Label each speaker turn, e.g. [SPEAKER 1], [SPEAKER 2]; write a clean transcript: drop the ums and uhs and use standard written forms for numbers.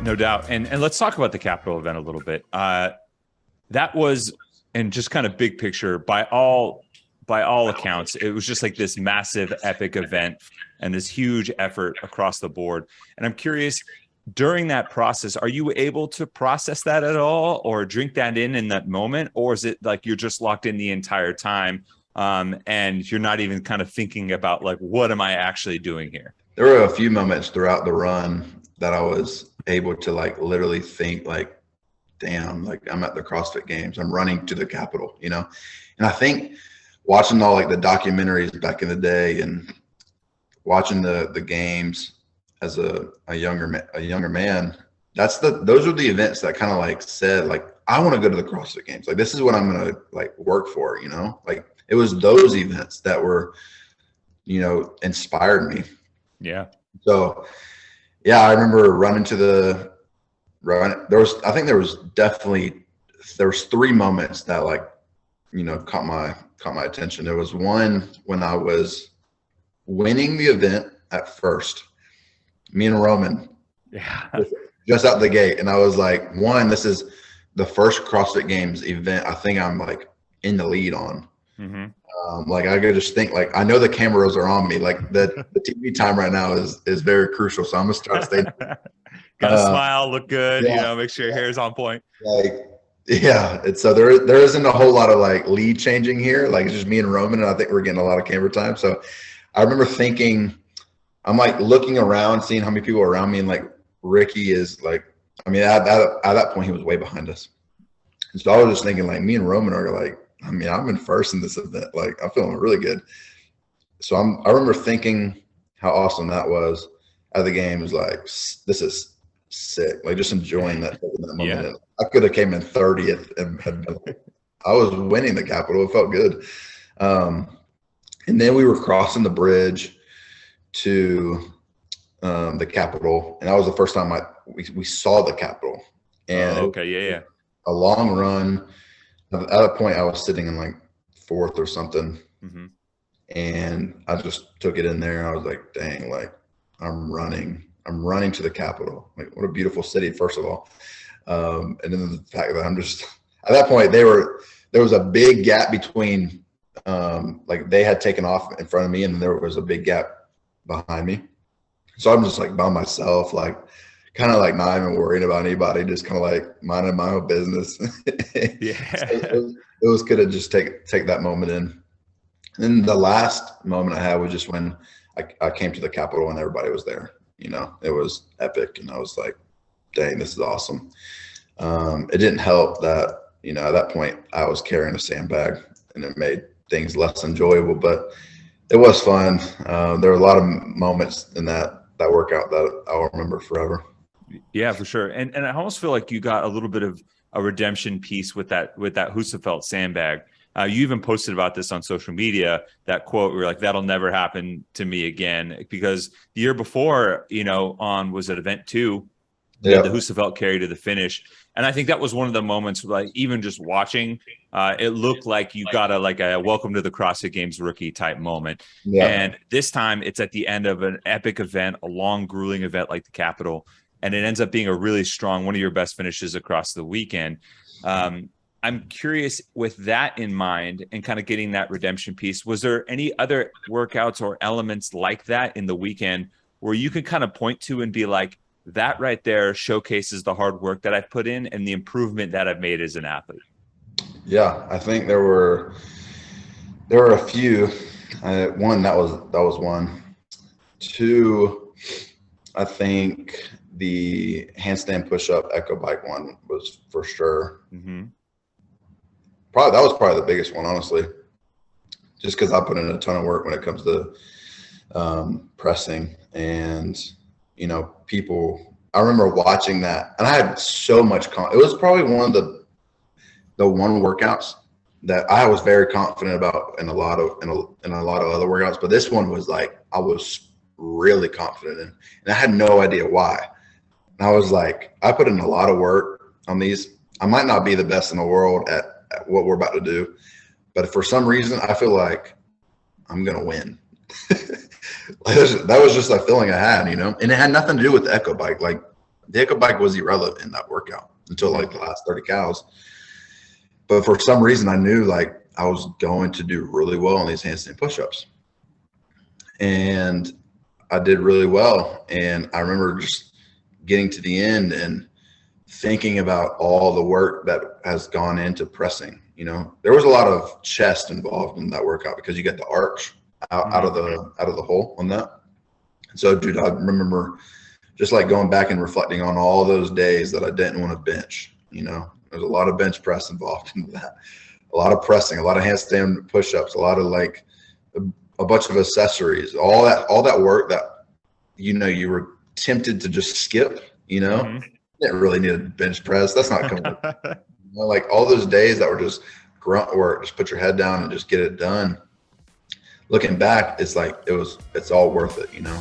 [SPEAKER 1] No doubt. And let's talk about the Capitol event a little bit. That was, and just kind of big picture, by all accounts, it was just like this massive epic event and this huge effort across the board. And I'm curious, during that process, are you able to process that at all or drink that in that moment? Or is it like you're just locked in the entire time and you're not even kind of thinking about like, what am I actually doing here?
[SPEAKER 2] There were a few moments throughout the run that I was able to like literally think like, damn, like I'm at the CrossFit Games, I'm running to the Capitol, you know? And I think watching all like the documentaries back in the day and watching the games as a younger man, those are the events that kind of like said, like, I want to go to the CrossFit Games. Like, this is what I'm going to like work for, you know? Like it was those events that were, you know, inspired me.
[SPEAKER 1] Yeah.
[SPEAKER 2] So yeah, I remember running to the run. There was 3 moments that like, you know, caught my attention. There was one when I was winning the event at first, me and Roman, just out the gate. And I was like, this is the first CrossFit Games event I think I'm like in the lead on. Mm-hmm. Like I could just think like, I know the cameras are on me. Like the TV time right now is very crucial. So I'm gonna start staying.
[SPEAKER 1] Gotta smile, look good, you know, make sure your hair is on point.
[SPEAKER 2] Like, yeah. And so there isn't a whole lot of like lead changing here. Like it's just me and Roman, and I think we're getting a lot of camera time. So I remember thinking, I'm like looking around, seeing how many people are around me, and like Ricky is like, I mean, at that point he was way behind us. And so I was just thinking like, me and Roman are like, I mean, I'm in first in this event. Like I'm feeling really good. So I remember thinking how awesome that was at the games. Like, this is sick. Like just enjoying that moment. Yeah. I could have came in 30th and I was winning the Capitol. It felt good. And then we were crossing the bridge to the Capitol, and that was the first time we saw the Capitol. And
[SPEAKER 1] yeah.
[SPEAKER 2] A long run. At that point, I was sitting in like 4th or something, mm-hmm. And I just took it in there. I was like, dang, like I'm running to the Capitol. Like what a beautiful city, first of all. And then the fact that I'm just at that point, there was a big gap between, like they had taken off in front of me, and then there was a big gap behind me. So I'm just like by myself, like kind of like not even worrying about anybody, just kind of like minding my own business.
[SPEAKER 1] Yeah.
[SPEAKER 2] So it was good to just take that moment in. And then the last moment I had was just when I came to the Capitol and everybody was there. You know, it was epic, and I was like, dang, this is awesome. It didn't help that, you know, at that point I was carrying a sandbag, and it made things less enjoyable, but it was fun. There were a lot of moments in that workout that I'll remember forever.
[SPEAKER 1] Yeah, for sure. And I almost feel like you got a little bit of a redemption piece with that Husafeld sandbag. You even posted about this on social media, that quote where you're like, that'll never happen to me again. Because the year before, you know, was at event 2, the Husafeld carry to the finish. And I think that was one of the moments, like even just watching, it looked like you got a welcome to the CrossFit Games rookie type moment. Yeah. And this time it's at the end of an epic event, a long, grueling event like the Capitol. And it ends up being a really strong, one of your best finishes across the weekend. I'm curious, with that in mind and kind of getting that redemption piece, was there any other workouts or elements like that in the weekend where you could kind of point to and be like, that right there showcases the hard work that I've put in and the improvement that I've made as an athlete?
[SPEAKER 2] Yeah, I think there were a few. One, that was one. 2, I think the handstand push-up echo bike one was for sure. Mm-hmm. That was probably the biggest one, honestly, just because I put in a ton of work when it comes to pressing. And, you know, I remember watching that, and I had so much it was probably one of the one workouts that I was very confident about in a lot of other workouts, but this one was like I was really confident in, and I had no idea why. And I was like, I put in a lot of work on these. I might not be the best in the world at what we're about to do, but for some reason I feel like I'm gonna win. That was just a feeling I had, you know, and it had nothing to do with the echo bike. Like the hiccup bike was irrelevant in that workout until like the last 30 cows. But for some reason, I knew like I was going to do really well on these handstand push-ups. And I did really well. And I remember just getting to the end and thinking about all the work that has gone into pressing. You know, there was a lot of chest involved in that workout because you get the arch out of the hole on that. And so, dude, I remember just like going back and reflecting on all those days that I didn't want to bench. You know, there's a lot of bench press involved in that, a lot of pressing, a lot of handstand push-ups, a lot of like a bunch of accessories, all that work that, you know, you were tempted to just skip, you know, you didn't really need a bench press. That's not coming. You know, like all those days that were just grunt work, just put your head down and just get it done. Looking back, it's like, it's all worth it, you know?